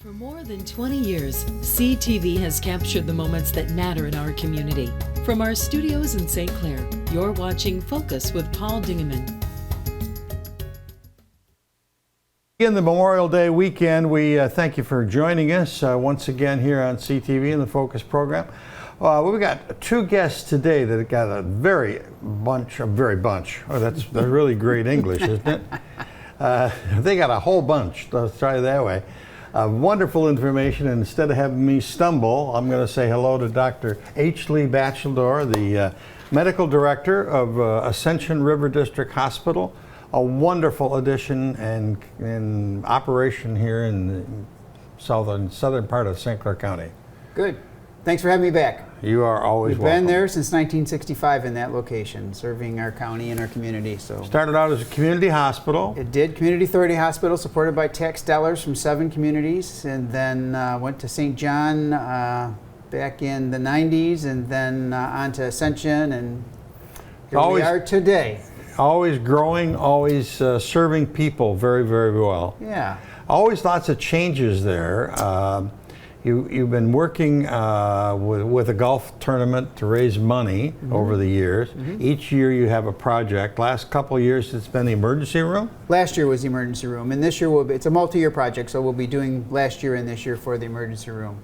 For more than 20 years, CTV has captured the moments that matter in our community. From our studios in St. Clair, you're watching Focus with Paul Dingeman. In the Memorial Day weekend, we thank you for joining us once again here on CTV in the Focus program. We've got two guests today that got a very bunch. Oh, that's really great English, isn't it? They got a whole bunch, let's try it that way. Wonderful information, and instead of having me stumble, I'm going to say hello to Dr. H. Lee Bacheldor, the Medical Director of Ascension River District Hospital. A wonderful addition and operation here in the southern part of St. Clair County. Good. Thanks for having me back. You are always welcome. We've been there since 1965 in that location, serving our county and our community. So started out as a community hospital. It did. Community authority hospital, supported by tax dollars from 7 communities, and then went to St. John back in the 90s, and then on to Ascension, and here we are today. Always growing, always serving people very, very well. Yeah. Always lots of changes there. You've been working with a golf tournament to raise money over the years. Each year you have a project. Last couple of years it's been the emergency room? Last year was the emergency room, and this year it's a multi-year project, so we'll be doing last year and this year for the emergency room.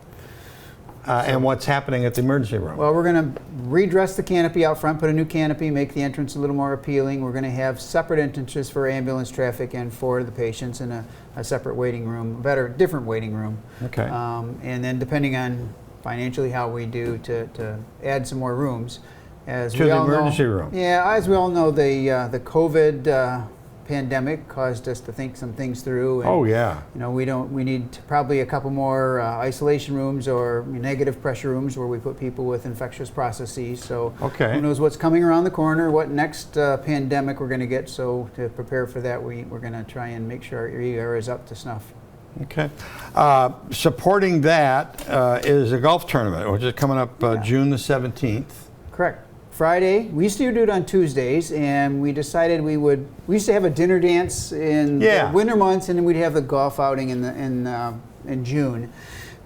And what's happening at the emergency room? Well, we're going to redress the canopy out front, put a new canopy, make the entrance a little more appealing. We're going to have separate entrances for ambulance traffic and for the patients, and a separate waiting room, different waiting room. Okay. And then depending on financially how we do to add some more rooms. As to we the all emergency know, room. Yeah, as we all know, the COVID pandemic caused us to think some things through. And, oh yeah. You know, we need probably a couple more isolation rooms or negative pressure rooms where we put people with infectious processes. So who knows what's coming around the corner, what next pandemic we're going to get. So to prepare for that, we're going to try and make sure our ER is up to snuff. Okay. Supporting that is a golf tournament, which is coming up June the 17th. Correct. Friday. We used to do it on Tuesdays, and we decided we used to have a dinner dance in the winter months, and then we'd have the golf outing in June.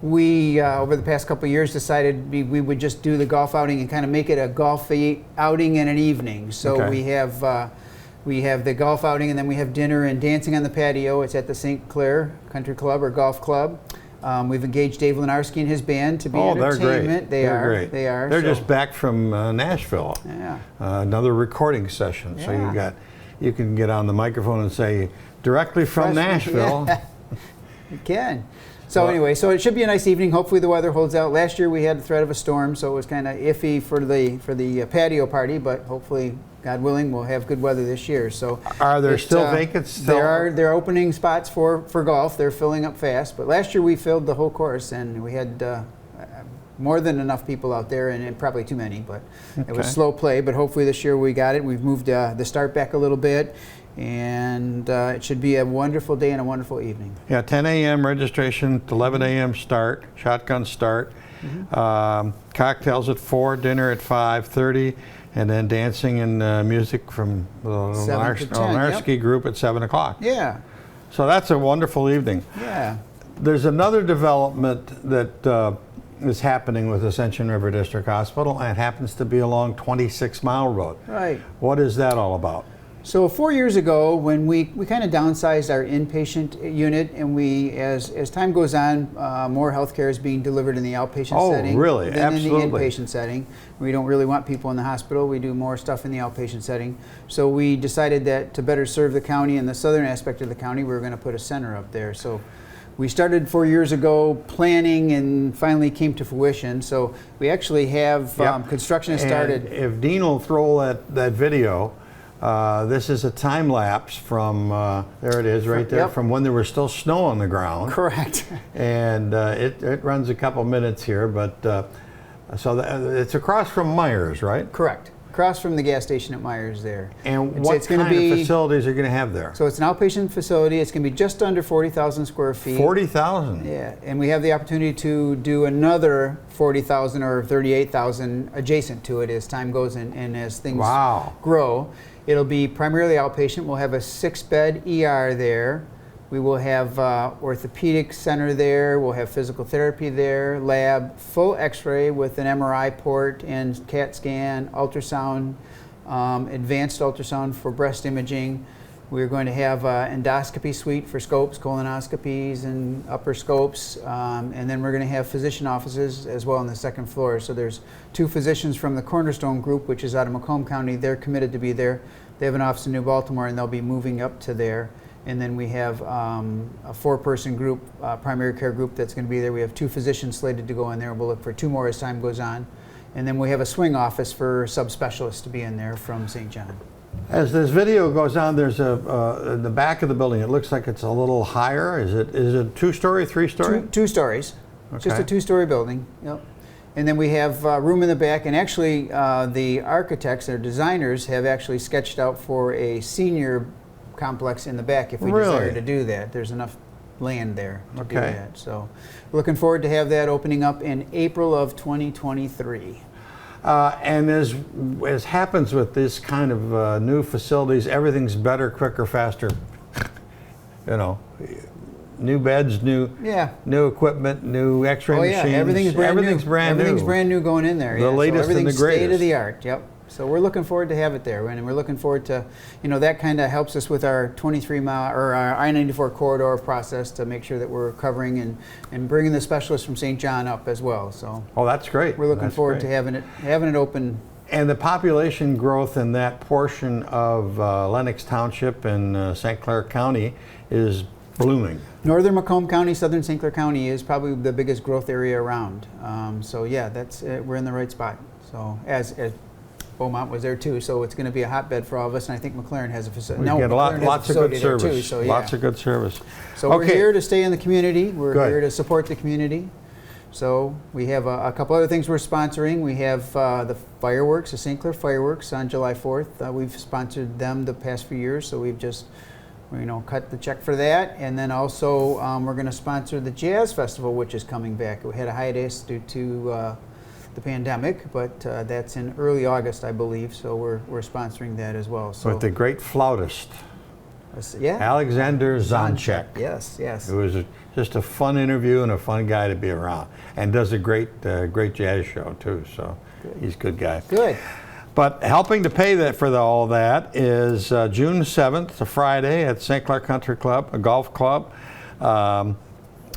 We over the past couple of years decided we would just do the golf outing and kind of make it a golf outing in an evening. So we have the golf outing, and then we have dinner and dancing on the patio. It's at the St. Clair Country Club or Golf Club. We've engaged Dave Lenarski and his band to be entertainment. They're great. They are. They're just back from Nashville. Yeah. Another recording session. Yeah. So you can get on the microphone and say directly from Nashville. Yeah. You can. So anyway, so it should be a nice evening. Hopefully the weather holds out. Last year we had the threat of a storm, so it was kind of iffy for the patio party, but hopefully, God willing, we'll have good weather this year. So are there still vacants? There are opening spots for golf. They're filling up fast. But last year we filled the whole course, and we had more than enough people out there, and probably too many. But it was slow play. But hopefully this year we got it. We've moved the start back a little bit, and it should be a wonderful day and a wonderful evening. Yeah, 10 a.m. registration, 11 a.m. start, shotgun start. Cocktails at 4, dinner at 5:30. And then dancing and music from the Lenarski group at 7 o'clock. Yeah. So that's a wonderful evening. Yeah. There's another development that is happening with Ascension River District Hospital, and it happens to be along 26 Mile Road. Right. What is that all about? So 4 years ago, when we kind of downsized our inpatient unit, and as time goes on, more healthcare is being delivered in the outpatient setting really? than in the inpatient setting. We don't really want people in the hospital. We do more stuff in the outpatient setting. So we decided that to better serve the county and the southern aspect of the county, we were going to put a center up there. So we started 4 years ago planning, and finally came to fruition. So we actually have construction has started. And if Dean will throw that video. This is a time lapse from, there it is right there, from when there was still snow on the ground. Correct. And it runs a couple minutes here, but so it's across from Myers, right? Correct. Across from the gas station at Myers there. And what kind of facilities are you going to have there? So it's an outpatient facility. It's going to be just under 40,000 square feet. 40,000? Yeah, and we have the opportunity to do another 40,000 or 38,000 adjacent to it as time goes and as things grow. It'll be primarily outpatient. We'll have a 6-bed ER there. We will have orthopedic center there. We'll have physical therapy there, lab, full x-ray with an MRI port and CAT scan, ultrasound, advanced ultrasound for breast imaging. We're going to have an endoscopy suite for scopes, colonoscopies and upper scopes. And then we're going to have physician offices as well on the second floor. So there's 2 physicians from the Cornerstone Group, which is out of Macomb County. They're committed to be there. They have an office in New Baltimore, and they'll be moving up to there. And then we have a 4-person group, primary care group that's going to be there. We have 2 physicians slated to go in there. We'll look for 2 more as time goes on. And then we have a swing office for subspecialists to be in there from St. John. As this video goes on, there's in the back of the building, it looks like it's a little higher. Is it 2-story, 3-story? 2 stories. Okay. Just a 2-story building. Yep. And then we have room in the back, and actually the architects or designers have actually sketched out for a senior complex in the back if we desire to do that. There's enough land there to do that. So we're looking forward to have that opening up in April of 2023. And as happens with this kind of new facilities, everything's better, quicker, faster. You know, new beds, new equipment, new X-ray machines. Everything's brand new. Everything's new. brand new going in there. The latest and the greatest. State of the art. Yep. So we're looking forward to have it there, and we're looking forward to, that kind of helps us with our 23-mile or our I-94 corridor process to make sure that we're covering and bringing the specialists from St. John up as well. So. Oh, that's great. We're looking forward to having it open. And the population growth in that portion of Lenox Township and St. Clair County is blooming. Northern Macomb County, Southern St. Clair County is probably the biggest growth area around. So yeah, that's we're in the right spot. So as Beaumont was there too, so it's going to be a hotbed for all of us, and I think McLaren has a facility. We get lots of good service. Too, so, yeah. Lots of good service. So we're here to stay in the community. We're here to support the community. So we have a couple other things we're sponsoring. We have the fireworks, the St. Clair fireworks on July 4th. We've sponsored them the past few years, so we've just cut the check for that. And then also we're going to sponsor the Jazz Festival, which is coming back. We had a hiatus due to the pandemic, but that's in early August, I believe. So we're sponsoring that as well. So with the great flautist, Alexander Zonchek. Yes. It was just a fun interview and a fun guy to be around, and does a great jazz show too. So he's a good guy. Good. But helping to pay for all that is June 7th, a Friday, at St. Clair Country Club, a golf club.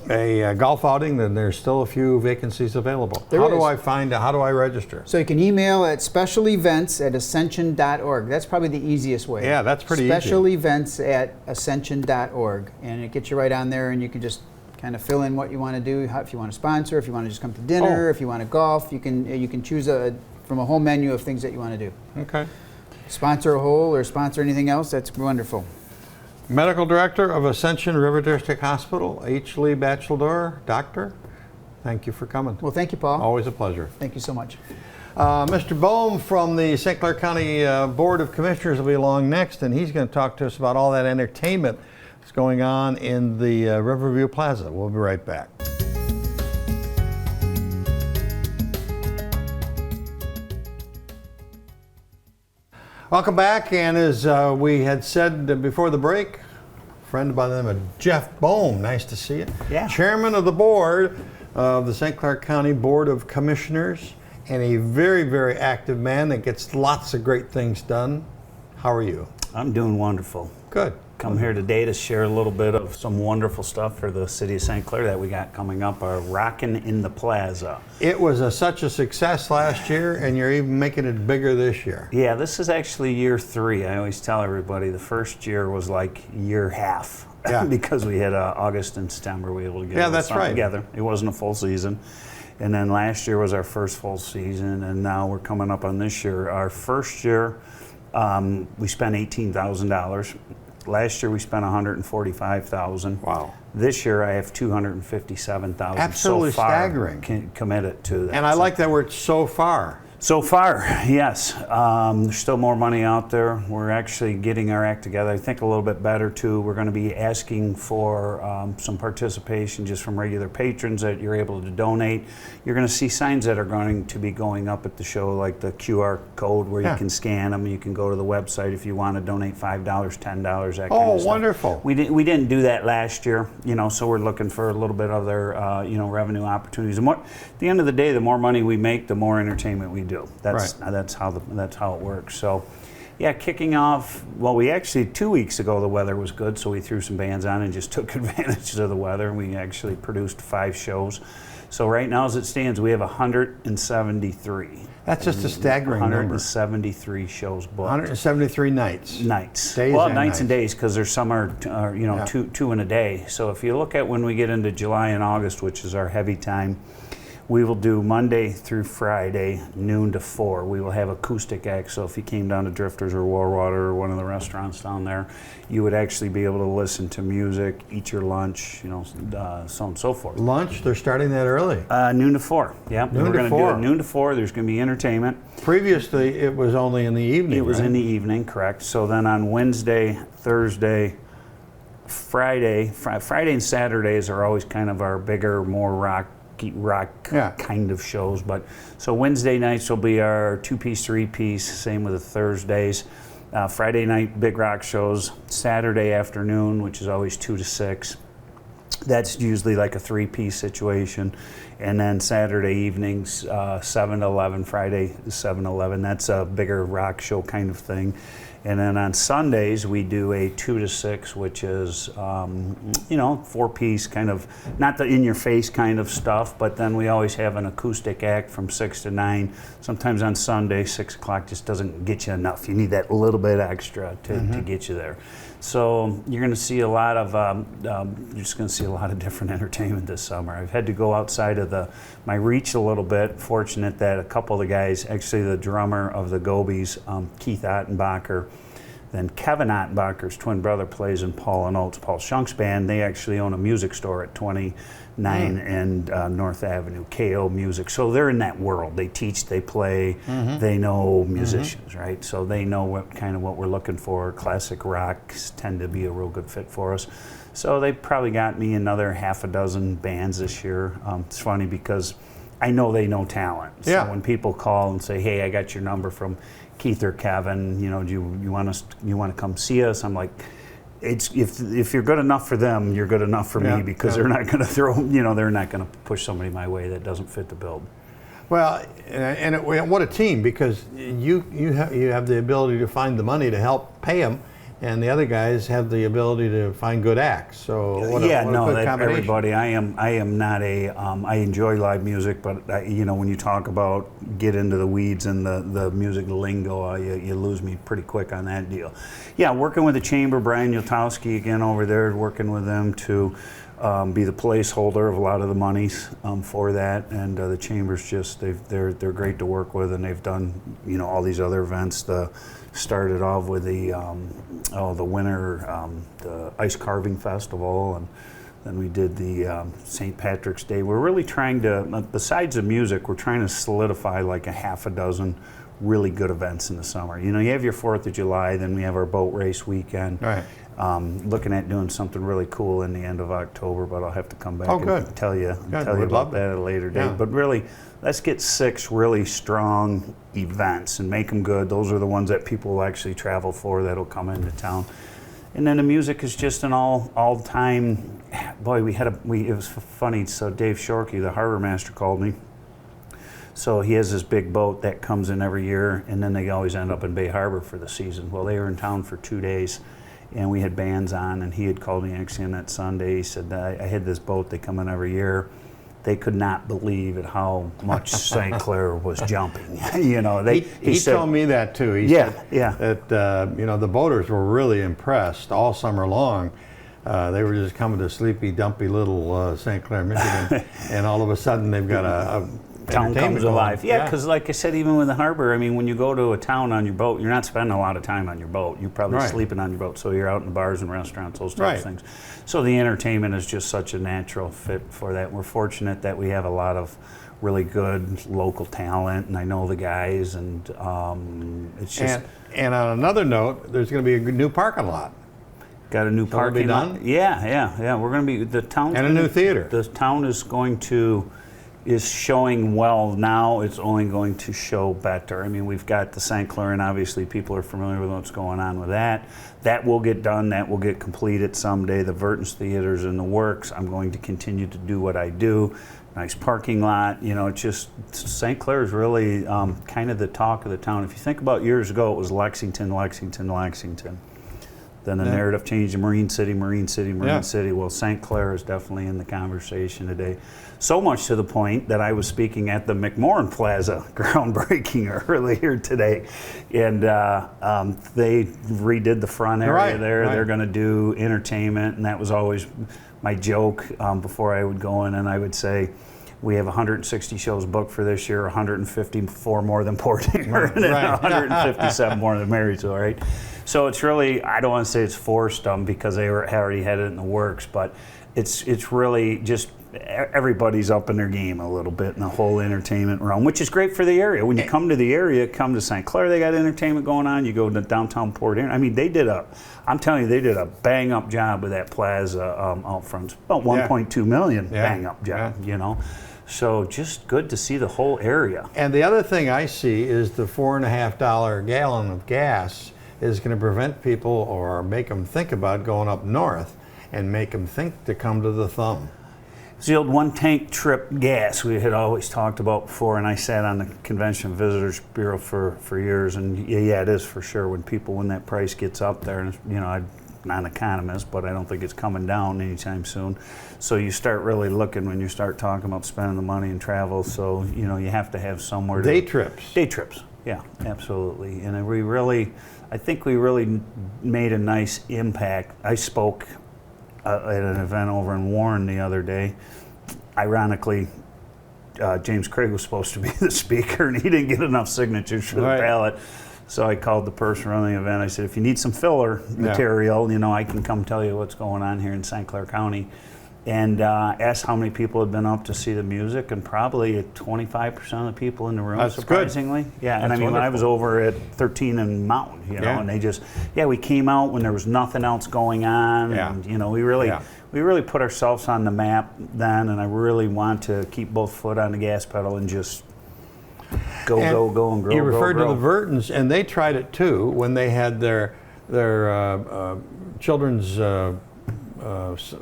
A golf outing, then there's still a few vacancies available. How do I find out? How do I register? So you can email at specialevents@ascension.org. That's probably the easiest way. Yeah, that's pretty easy. Specialevents@ascension.org. And it gets you right on there, and you can just kind of fill in what you want to do, if you want to sponsor, if you want to just come to dinner, if you want to golf. You can choose from a whole menu of things that you want to do. Okay. Sponsor a hole or sponsor anything else, that's wonderful. Medical Director of Ascension River District Hospital, H. Lee Bacheldor, Doctor, thank you for coming. Well, thank you, Paul. Always a pleasure. Thank you so much. Mr. Bohm from the St. Clair County Board of Commissioners will be along next, and he's going to talk to us about all that entertainment that's going on in the Riverview Plaza. We'll be right back. Welcome back, and as we had said before the break, a friend by the name of Jeff Bohm, nice to see you. Yeah. Chairman of the board of the St. Clair County Board of Commissioners, and a very, very active man that gets lots of great things done. How are you? I'm doing wonderful. Good. Come here today to share a little bit of some wonderful stuff for the city of St. Clair that we got coming up, our Rockin' in the Plaza. It was such a success last year, and you're even making it bigger this year. Yeah, this is actually year 3. I always tell everybody the first year was like year half. Yeah. Because we had August and September, we were able to get something together. It wasn't a full season. And then last year was our first full season, and now we're coming up on this year. Our first year, we spent $18,000. Last year we spent $145,000. Wow. This year I have $257,000 Absolutely so far staggering. Committed to that. And I like that word "so far." So far, yes. There's still more money out there. We're actually getting our act together, I think a little bit better too. We're going to be asking for some participation just from regular patrons that you're able to donate. You're going to see signs that are going to be going up at the show, like the QR code where you can scan them. You can go to the website if you want to donate $5, $10, that kind of stuff. Oh, wonderful. We didn't do that last year, so we're looking for a little bit of their revenue opportunities. And at the end of the day, the more money we make, the more entertainment we do. That's how it works. So, yeah, kicking off. Well, we actually 2 weeks ago the weather was good, so we threw some bands on and just took advantage of the weather. We actually produced 5 shows. So right now, as it stands, we have 173. That's just a staggering 173 shows booked. 173 nights. Nights. Days well, and nights and days, because there's some are two in a day. So if you look at when we get into July and August, which is our heavy time, we will do Monday through Friday, noon to 4. We will have acoustic acts, so if you came down to Drifters or Warwater or one of the restaurants down there, you would actually be able to listen to music, eat your lunch, so on and so forth. Lunch, they're starting that early? Noon to 4, yeah. We're going to do it noon to 4. There's going to be entertainment. Previously, it was only in the evening, It was in the evening, correct. So then on Wednesday, Thursday, Friday and Saturdays are always kind of our bigger, more rock kind of shows. But so Wednesday nights will be our 2-piece, 3-piece, same with the Thursdays. Friday night big rock shows. Saturday afternoon, which is always 2 to 6. That's usually like a 3-piece situation. And then Saturday evenings, 7 to 11, Friday 7 to 11. That's a bigger rock show kind of thing. And then on Sundays, we do a 2 to 6, which is, 4-piece kind of, not the in-your-face kind of stuff, but then we always have an acoustic act from 6 to 9. Sometimes on Sunday, 6 o'clock just doesn't get you enough. You need that little bit extra to get you there. So you're going to see a lot of, different entertainment this summer. I've had to go outside of my reach a little bit. Fortunate that a couple of the guys, actually the drummer of the Gobies, Keith Ottenbacher, then Kevin Ottenbacher's twin brother plays in Paul and Oates, Paul Shunk's band. They actually own a music store at 29 and North Avenue, KO Music. So they're in that world. They teach, they play, they know musicians, right? So they know what we're looking for. Classic rocks tend to be a real good fit for us. So they probably got me another half a dozen bands this year. It's funny because I know they know talent. So when people call and say, "Hey, I got your number from Keith or Kevin, do you want to come see us?" I'm like, if you're good enough for them, you're good enough for me, because they're not going to they're not going to push somebody my way that doesn't fit the bill. Well, and what a team, because you have the ability to find the money to help pay them, and the other guys have the ability to find good acts. So what a good combination. Everybody. I am not I enjoy live music, but when you talk about get into the weeds and the music lingo, you lose me pretty quick on that deal. Yeah, working with the chamber, Brian Yotowski again over there, working with them to be the placeholder of a lot of the monies for that, and the chamber's they're great to work with, and they've done all these other events. Started off with the winter the ice carving festival, and then we did the St. Patrick's Day. We're really trying to, besides the music, we're trying to solidify like a half a dozen really good events in the summer. You have your 4th of July, then we have our boat race weekend. Right. Looking at doing something really cool in the end of October, but I'll have to come back and tell you about that at a later date. But really, let's get 6 really strong events and make them good. Those are the ones that people will actually travel for, that'll come into town. And then the music is just an all-time. Boy, it was funny. So Dave Shorkey, the harbor master, called me. So he has this big boat that comes in every year, and then they always end up in Bay Harbor for the season. Well, they were in town for 2 days, and we had bands on, and he had called me actually on that Sunday. He said, I had this boat, they come in every year. They could not believe at how much St. Clair was jumping. He said, told me that too. He said that the boaters were really impressed all summer long. They were just coming to sleepy, dumpy little St. Clair, Michigan, and all of a sudden they've got town comes alive. Yeah, because like I said, even with the harbor, I mean, when you go to a town on your boat, you're not spending a lot of time on your boat. You're probably sleeping on your boat, so you're out in the bars and restaurants, those types of things. So the entertainment is just such a natural fit for that. We're fortunate that we have a lot of really good local talent, and I know the guys, and it's just... And on another note, there's going to be a new parking lot. Got a new parking lot. Yeah. We're going to be the town and a new theater. The town is showing well now. It's only going to show better. I mean, we've got the St. Clair, and obviously people are familiar with what's going on with that. That will get done. That will get completed someday. The Verton's Theater's in the works. I'm going to continue to do what I do. Nice parking lot. You know, it's just St. Clair is really kind of the talk of the town. If you think about years ago, it was Lexington. Then the narrative changed to Marine City. Well, St. Clair is definitely in the conversation today. So much to the point that I was speaking at the McMorran Plaza groundbreaking earlier today. And they redid the front area there. They're going to do entertainment, and that was always my joke before I would go in, and I would say, we have 160 shows booked for this year, 154 more than Portinger, and 157 more than Marysville, right? So it's really, I don't want to say it's forced them because they already had it in the works, but it's really just everybody's up in their game a little bit in the whole entertainment realm, which is great for the area. When you come to the area, come to St. Clair, they got entertainment going on. You go to downtown Portinger. I mean, they did a bang up job with that plaza out front. About 1.2 million bang up job, you know. So just good to see the whole area. And the other thing I see is the $4.50 gallon of gas is going to prevent people or make them think about going up north and make them think to come to the Thumb. It's the old one-tank trip gas we had always talked about before, and I sat on the Convention Visitors Bureau for years, and yeah, it is for sure when that price gets up there, and you know, I'm not an economist, but I don't think it's coming down anytime soon. So you start really looking when you start talking about spending the money and travel, so you know, you have to have somewhere to... Day trips, yeah, absolutely. And I think we really made a nice impact. I spoke at an event over in Warren the other day. Ironically, James Craig was supposed to be the speaker, and he didn't get enough signatures for the ballot. So I called the person running the event. I said, if you need some filler material, you know, I can come tell you what's going on here in St. Clair County. And asked how many people had been up to see the music, and probably 25% of the people in the room, surprisingly. Good. Yeah, and I mean, wonderful. When I was over at 13 and Mountain, you know, and they just, we came out when there was nothing else going on, and you know, we really put ourselves on the map then, and I really want to keep both foot on the gas pedal and just go and grow. You referred to the Vertons, and they tried it too when they had their children's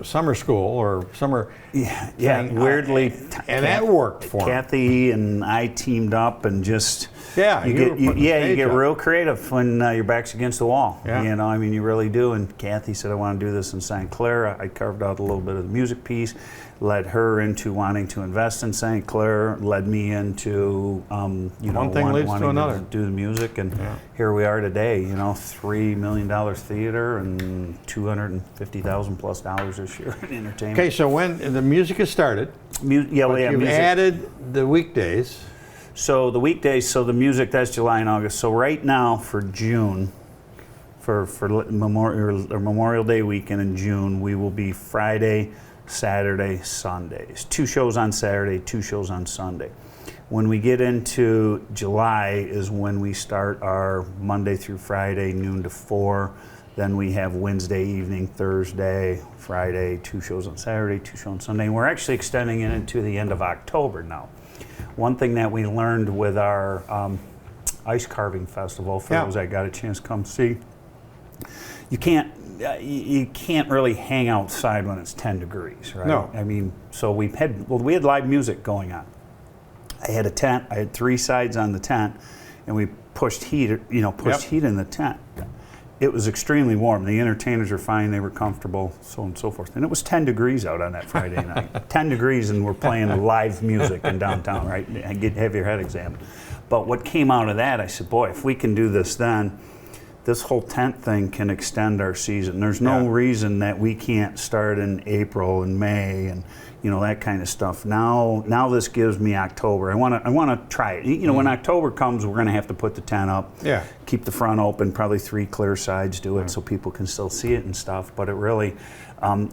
summer school or summer thing. Weirdly, and that worked for Kathy and I teamed up and just you get real creative when your back's against the wall. You know, I mean, you really do. And Kathy said, I want to do this in St. Clair. I carved out a little bit of the music piece, led her into wanting to invest in St. Clair, led me into wanting to do the music, and here we are today. You know, $3 million theater and $250,000 plus this year in entertainment. Okay, so when the music has started, you've added the weekdays. So the weekdays, so the music, that's July and August. So right now for June, for Memorial Day weekend in June, we will be Friday, Saturday, Sundays. 2 shows on Saturday, 2 shows on Sunday. When we get into July is when we start our Monday through Friday, noon to 4. Then we have Wednesday evening, Thursday, Friday, 2 shows on Saturday, 2 shows on Sunday. And we're actually extending it into the end of October now. One thing that we learned with our ice carving festival, for those that got a chance to come see, you can't really hang outside when it's 10 degrees, right? No. I mean, so we had live music going on. I had a tent. I had 3 sides on the tent, and we pushed heat in the tent. It was extremely warm. The entertainers were fine. They were comfortable, so on and so forth. And it was 10 degrees out on that Friday night. 10 degrees, and we're playing live music in downtown, right? And have your head examined. But what came out of that, I said, boy, if we can do this then, this whole tent thing can extend our season. There's no reason that we can't start in April and May and that kind of stuff. Now this gives me October. I want to try it. When October comes, we're going to have to put the tent up. Yeah. Keep the front open, probably 3 clear sides, do it so people can still see it and stuff. But it really,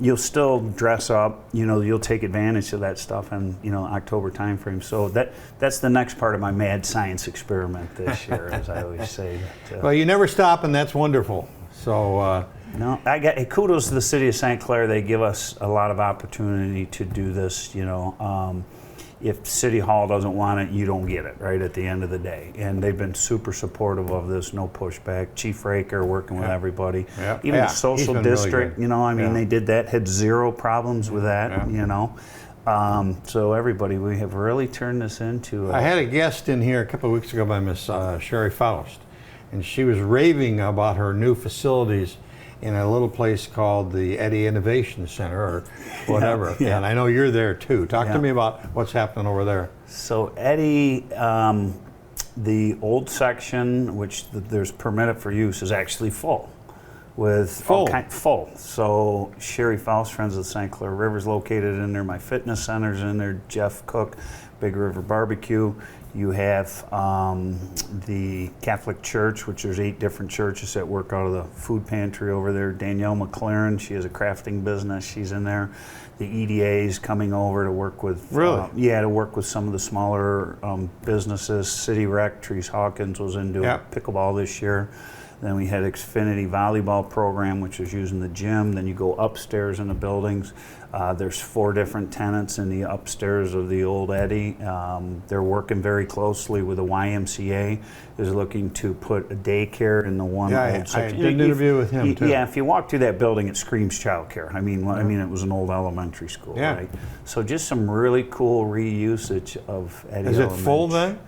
you'll still dress up. You'll take advantage of that stuff in October timeframe. So that's the next part of my mad science experiment this year, as I always say. Well, you never stop, and that's wonderful. So. No, I got kudos to the city of St. Clair. They give us a lot of opportunity to do this. If City Hall doesn't want it, you don't get it, right, at the end of the day. And they've been super supportive of this, no pushback. Chief Raker working with everybody. Yep. Even the social district, really they did that, had zero problems with that, So everybody, we have really turned this into I had a guest in here a couple of weeks ago by Miss Sherry Faust, and she was raving about her new facilities in a little place called the Eddy Innovation Center or whatever. Yeah. And I know you're there too. Talk to me about what's happening over there. So Eddy, the old section, which there's permitted for use, is actually full. Full. So Sherry Faust, Friends of the St. Clair River, is located in there. My fitness center's in there. Jeff Cook, Big River Barbecue. You have the Catholic Church, which there's 8 different churches that work out of the food pantry over there. Danielle McLaren, she has a crafting business. She's in there. The EDA is coming over to work with to work with some of the smaller businesses. City Rec, Trees Hawkins was into pickleball this year. Then we had Xfinity volleyball program, which was using the gym. Then you go upstairs in the buildings. There's 4 different tenants in the upstairs of the old Eddy. They're working very closely with the YMCA. Is looking to put a daycare in the one old section. I did an interview with him too. Yeah, if you walk through that building, it screams childcare. I mean, it was an old elementary school, right? So just some really cool reusage of Eddy. Is it full then?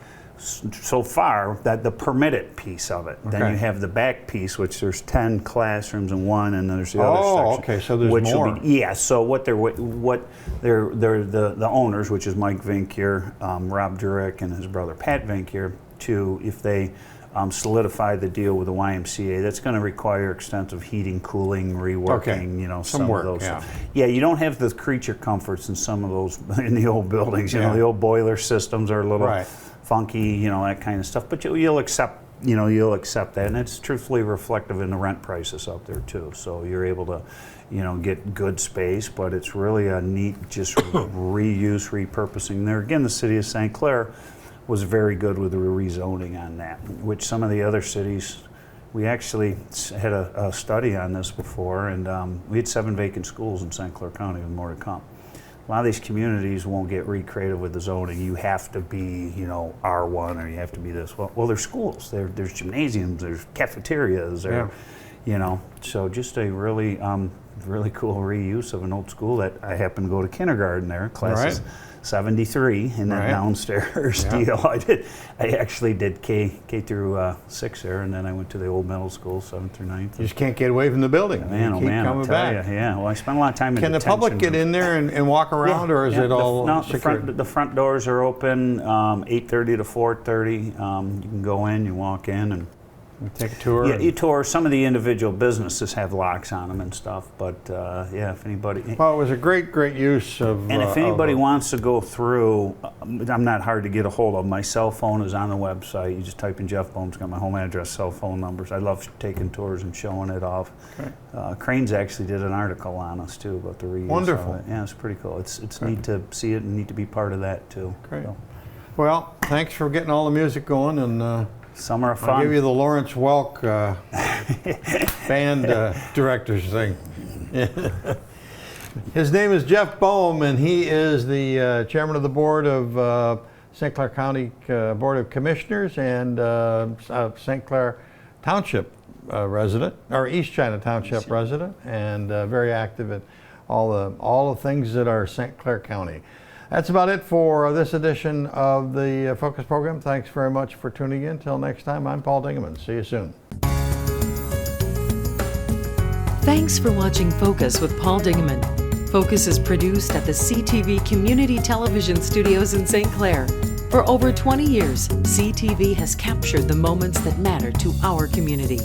So far, that the permitted piece of it. Then you have the back piece, which there's 10 classrooms in one, and then there's the other section. Oh, okay, so there's more. So what they're the owners, which is Mike Vinkier, Rob Durek, and his brother Pat Vinkier, if they solidify the deal with the YMCA, that's going to require extensive heating, cooling, reworking, some work, of those. Yeah, you don't have the creature comforts in some of those in the old buildings. The old boiler systems are a little funky, that kind of stuff. But you'll accept, that, and it's truthfully reflective in the rent prices out there too. So you're able to, get good space, but it's really a neat just reuse, repurposing. There again, the city of St. Clair was very good with the rezoning on that, which some of the other cities. We actually had a study on this before, and we had 7 vacant schools in St. Clair County, with more to come. A lot of these communities won't get recreative with the zoning. You have to be, R1, or you have to be this. Well, there's schools. There's gymnasiums. There's cafeterias. So just a really, really cool reuse of an old school that I happen to go to kindergarten there. Classes 73 in that downstairs deal. I actually did K through 6 there, and then I went to the old middle school, 7th through 9th. You just can't get away from the building. Man, I'll tell you. Yeah, well, I spent a lot of time in Can the public get in there and walk around, or is it all secure? The front doors are open 8:30 to 4:30. You can go in, you walk in, and take a tour. Yeah, you tour. Some of the individual businesses have locks on them and stuff, but if anybody. Well, it was a great use of. And if anybody wants to go through, I'm not hard to get a hold of. My cell phone is on the website. You just type in Jeff Bohm's got my home address, cell phone numbers. I love taking tours and showing it off. Cranes actually did an article on us too about the reuse. Wonderful. Of it. Yeah, it's pretty cool. It's neat to see it and neat to be part of that too. Great. So. Well, thanks for getting all the music going and. Summer of fun. I'll give you the Lawrence Welk band director's thing. His name is Jeff Bohm, and he is the chairman of the board of St. Clair County Board of Commissioners and St. Clair Township resident, or East China Township resident, and very active in all the things that are St. Clair County. That's about it for this edition of the Focus program. Thanks very much for tuning in. Till next time, I'm Paul Dingeman. See you soon. Thanks for watching Focus with Paul Dingeman. Focus is produced at the CTV Community Television Studios in St. Clair. For over 20 years, CTV has captured the moments that matter to our community.